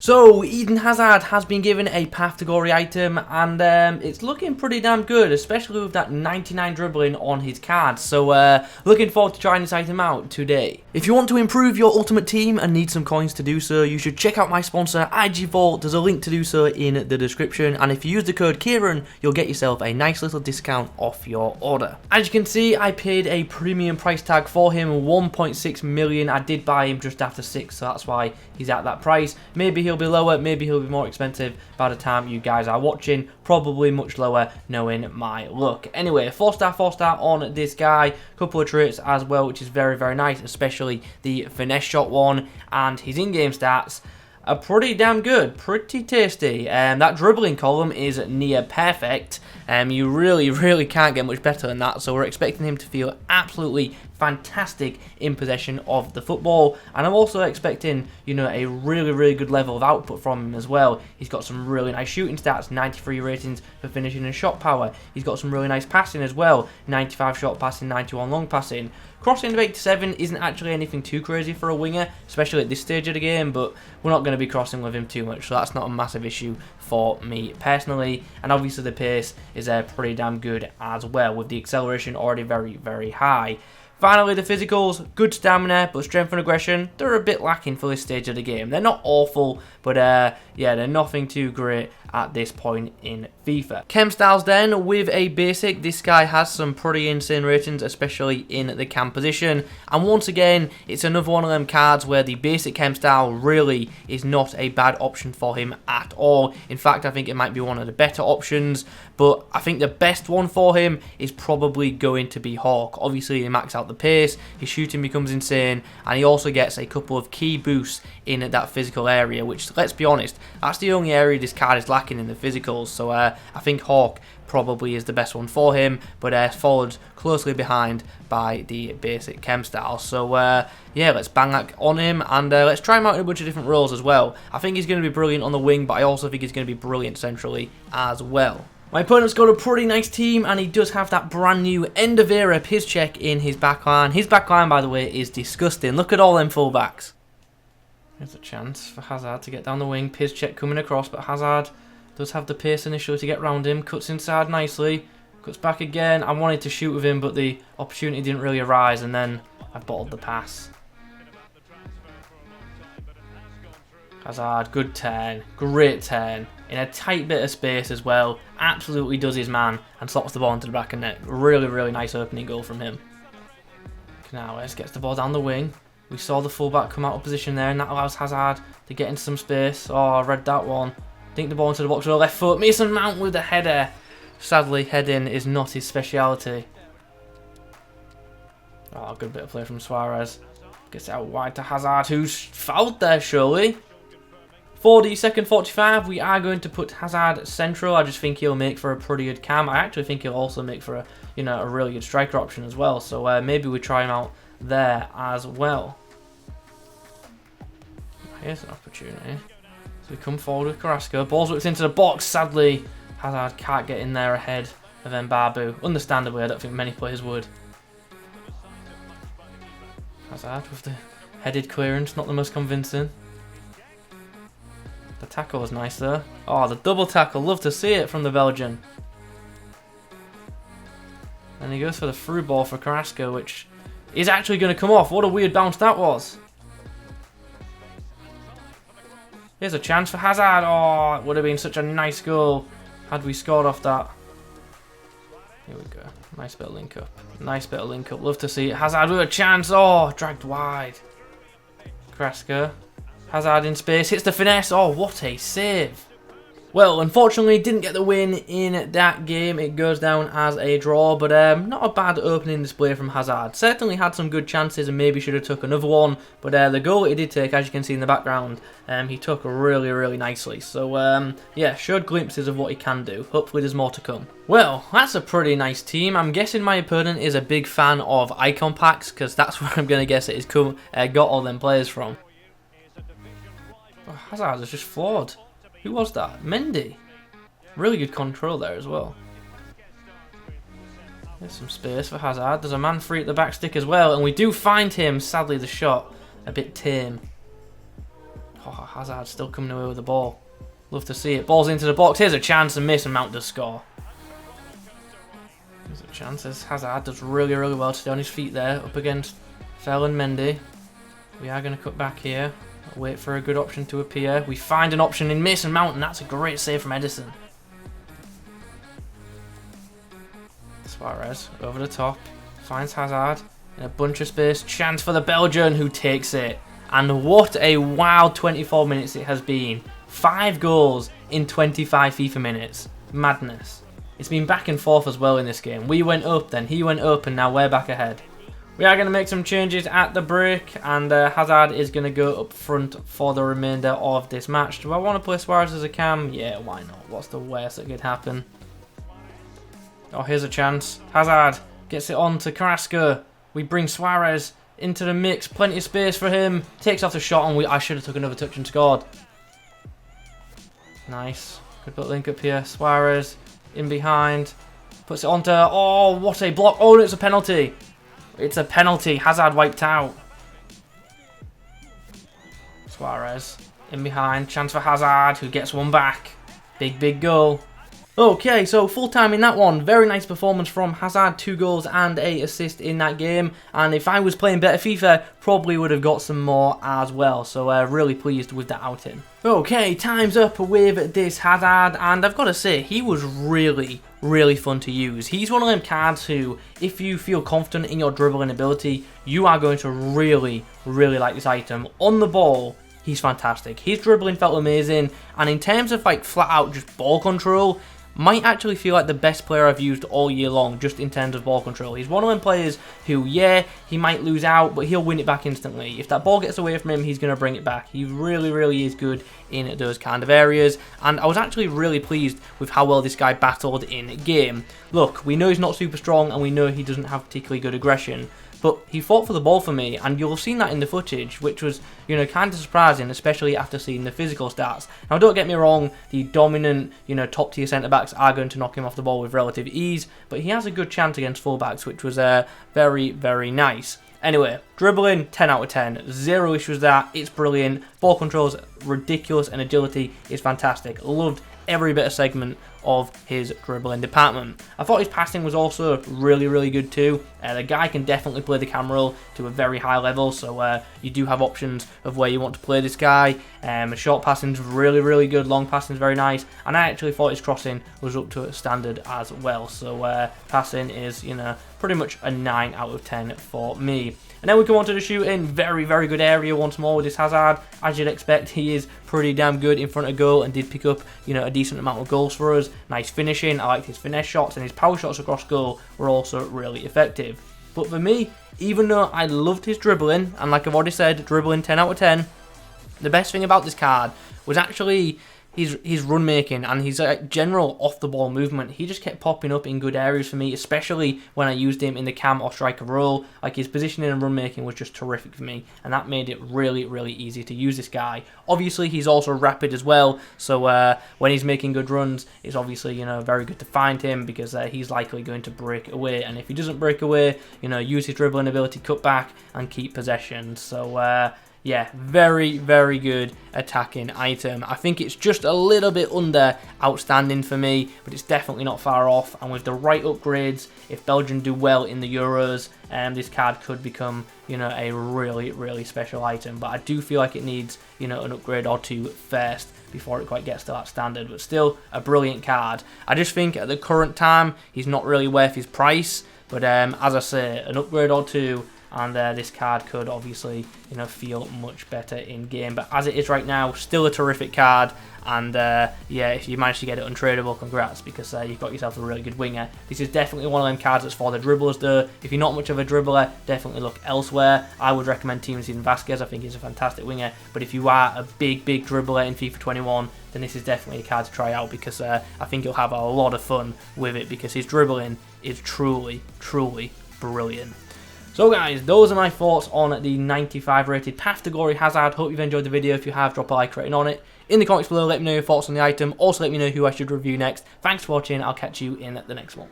So, Eden Hazard has been given a path to glory item, and it's looking pretty damn good, especially with that 99 dribbling on his card. So, looking forward to trying this item out today. If you want to improve your ultimate team and need some coins to do so, you should check out my sponsor, IG Vault. There's a link to do so in the description, and if you use the code Kieran, you'll get yourself a nice little discount off your order. As you can see, I paid a premium price tag for him, 1.6 million. I did buy him just after 6, so that's why he's at that price. Maybe he'll be lower, maybe he'll be more expensive by the time you guys are watching, probably much lower knowing my luck. Anyway, 4-star on this guy, couple of traits as well, which is very, very nice, especially the finesse shot one, and his in-game stats are pretty damn good, pretty tasty. That dribbling column is near perfect. You really can't get much better than that, so we're expecting him to feel absolutely fantastic in possession of the football, and I'm also expecting, you know, a really good level of output from him as well. He's got some really nice shooting stats, 93 ratings for finishing and shot power. He's got some really nice passing as well, 95 short passing, 91 long passing. Crossing of 87 isn't actually anything too crazy for a winger, especially at this stage of the game, but we're not going to be crossing with him too much, so that's not a massive issue for me personally. And obviously the pace is pretty damn good as well, with the acceleration already very high. Finally, the physicals, good stamina, but strength and aggression, they're a bit lacking for this stage of the game. They're not awful, but yeah, they're nothing too great at this point in FIFA. Chem styles then, with a basic, this guy has some pretty insane ratings, especially in the cam position. And once again, it's another one of them cards where the basic chem style really is not a bad option for him at all. In fact, I think it might be one of the better options, but I think the best one for him is probably going to be Hawk. Obviously, he maxes out the pace, his shooting becomes insane, and he also gets a couple of key boosts in that physical area, which, let's be honest, that's the only area this card is lacking in the physicals. So I think Hawk probably is the best one for him, but followed closely behind by the basic chem style. So yeah, let's bang that on him, and let's try him out in a bunch of different roles as well. I think he's going to be brilliant on the wing, but I also think he's going to be brilliant centrally as well. My opponent's got a pretty nice team, and he does have that brand new end of era Piszczek in his backline. His backline, by the way, is disgusting. Look at all them fullbacks. There's a chance for Hazard to get down the wing. Piszczek coming across, but Hazard does have the pace initially to get round him. Cuts inside nicely. Cuts back again. I wanted to shoot with him, but the opportunity didn't really arise, and then I bottled the pass. Hazard, good turn. Great turn. In a tight bit of space as well. Absolutely does his man and slots the ball into the back of net. Really nice opening goal from him. Canales gets the ball down the wing. We saw the fullback come out of position there, and that allows Hazard to get into some space. Oh, I read that one. Dink the ball into the box with the left foot. Mason Mount with the header. Sadly, heading is not his speciality. Oh, good bit of play from Suarez. Gets it out wide to Hazard, who's fouled there, surely. For the second 45, we are going to put Hazard central. I just think he'll make for a pretty good cam. I actually think he'll also make for a really good striker option as well. So maybe we try him out there as well. Here's an opportunity. So we come forward with Carrasco. Ball's whipped into the box. Sadly, Hazard can't get in there ahead of Mbabu. Understandably, I don't think many players would. Hazard with the headed clearance, not the most convincing. The tackle was nice though. Oh, the double tackle. Love to see it from the Belgian. And he goes for the through ball for Carrasco, which is actually going to come off. What a weird bounce that was. Here's a chance for Hazard. Oh, it would have been such a nice goal had we scored off that. Here we go. Nice bit of link up. Nice bit of link up. Love to see it. Hazard with a chance. Oh, dragged wide. Carrasco. Hazard in space, hits the finesse. Oh, what a save. Well, unfortunately, didn't get the win in that game. It goes down as a draw, but not a bad opening display from Hazard. Certainly had some good chances and maybe should have took another one, but the goal he did take, as you can see in the background, he took really nicely. So, yeah, showed glimpses of what he can do. Hopefully there's more to come. Well, that's a pretty nice team. I'm guessing my opponent is a big fan of icon packs, because that's where I'm going to guess it is got all them players from. Oh, Hazard is just flawed. Who was that? Mendy. Really good control there as well. There's some space for Hazard. There's a man free at the back stick as well, and we do find him. Sadly, the shot a bit tame. Oh, Hazard still coming away with the ball. Love to see it. Ball's into the box. Here's a chance to miss and Mount does score. There's a chance. Hazard does really, really well to stay on his feet there up against Fell and Mendy. We are going to cut back here. Wait for a good option to appear. We find an option in Mason Mount, and that's a great save from Edison. Suarez over the top. Finds Hazard in a bunch of space. Chance for the Belgian, who takes it. And what a wild 24 minutes it has been. 5 goals in 25 FIFA minutes. Madness. It's been back and forth as well in this game. We went up, then he went up, and now we're back ahead. We are going to make some changes at the break, and Hazard is going to go up front for the remainder of this match. Do I want to play Suarez as a cam? Yeah, why not? What's the worst that could happen? Oh, here's a chance. Hazard gets it on to Carrasco. We bring Suarez into the mix. Plenty of space for him. Takes off the shot, and I should have took another touch and scored. Nice. Good little link up here. Suarez in behind. Puts it onto... Oh, what a block. Oh, it's a penalty. It's a penalty. Hazard wiped out. Suarez in behind. Chance for Hazard, who gets one back. Big, big goal. Okay, so full time in that one. Very nice performance from Hazard. 2 goals and a assist in that game. And if I was playing better FIFA, probably would have got some more as well. So really pleased with that outing. Okay, time's up with this Hazard. And I've got to say, he was really, really fun to use. He's one of them cards who, if you feel confident in your dribbling ability, you are going to really, really like this item. On the ball, he's fantastic. His dribbling felt amazing. And in terms of like flat out just ball control, might actually feel like the best player I've used all year long, just in terms of ball control. He's one of them players who, yeah, he might lose out, but he'll win it back instantly. If that ball gets away from him, he's going to bring it back. He really, really is good in those kind of areas, and I was actually really pleased with how well this guy battled in game. Look, we know he's not super strong, and we know he doesn't have particularly good aggression, but he fought for the ball for me, and you'll have seen that in the footage, which was, you know, kind of surprising, especially after seeing the physical stats. Now, don't get me wrong, the dominant, you know, top-tier centre-backs are going to knock him off the ball with relative ease, but he has a good chance against full-backs, which was very, very nice. Anyway, dribbling, 10 out of 10. Zero issues with that. It's brilliant. Ball control's ridiculous, and agility is fantastic. Loved every bit of segment of his dribbling department. I thought his passing was also really, really good too. The guy can definitely play the cam role to a very high level, so you do have options of where you want to play this guy. Short passing's really, really good, long passing's very nice, and I actually thought his crossing was up to a standard as well, so passing is, you know, pretty much a 9 out of 10 for me. And then we go on to the shooting. Very, very good area once more with this Hazard. As you'd expect, he is pretty damn good in front of goal and did pick up, you know, a decent amount of goals for us. Nice finishing. I liked his finesse shots, and his power shots across goal were also really effective. But for me, even though I loved his dribbling, and like I've already said, dribbling 10 out of 10, the best thing about this card was actually his run making and his general off the ball movement. He just kept popping up in good areas for me, especially when I used him in the cam or striker role. Like, his positioning and run making was just terrific for me, and that made it really, really easy to use this guy. Obviously, he's also rapid as well, so when he's making good runs, it's obviously, you know, very good to find him, because he's likely going to break away, and if he doesn't break away, you know, use his dribbling ability, cut back, and keep possession. So yeah, very, very good attacking item. I think it's just a little bit under outstanding for me, but it's definitely not far off. And with the right upgrades, if Belgium do well in the Euros, this card could become, you know, a really, really special item. But I do feel like it needs, you know, an upgrade or two first before it quite gets to that standard. But still, a brilliant card. I just think at the current time, he's not really worth his price. But as I say, an upgrade or two, and this card could obviously, you know, feel much better in game. But as it is right now, still a terrific card. And yeah, if you manage to get it untradeable, congrats, because you've got yourself a really good winger. This is definitely one of them cards that's for the dribblers though. If you're not much of a dribbler, definitely look elsewhere. I would recommend Team Season Vasquez. I think he's a fantastic winger. But if you are a big, big dribbler in FIFA 21, then this is definitely a card to try out, because I think you'll have a lot of fun with it, because his dribbling is truly, truly brilliant. So guys, those are my thoughts on the 95 rated Path to Glory Hazard. Hope you've enjoyed the video. If you have, drop a like rating on it. In the comments below, let me know your thoughts on the item. Also let me know who I should review next. Thanks for watching. I'll catch you in the next one.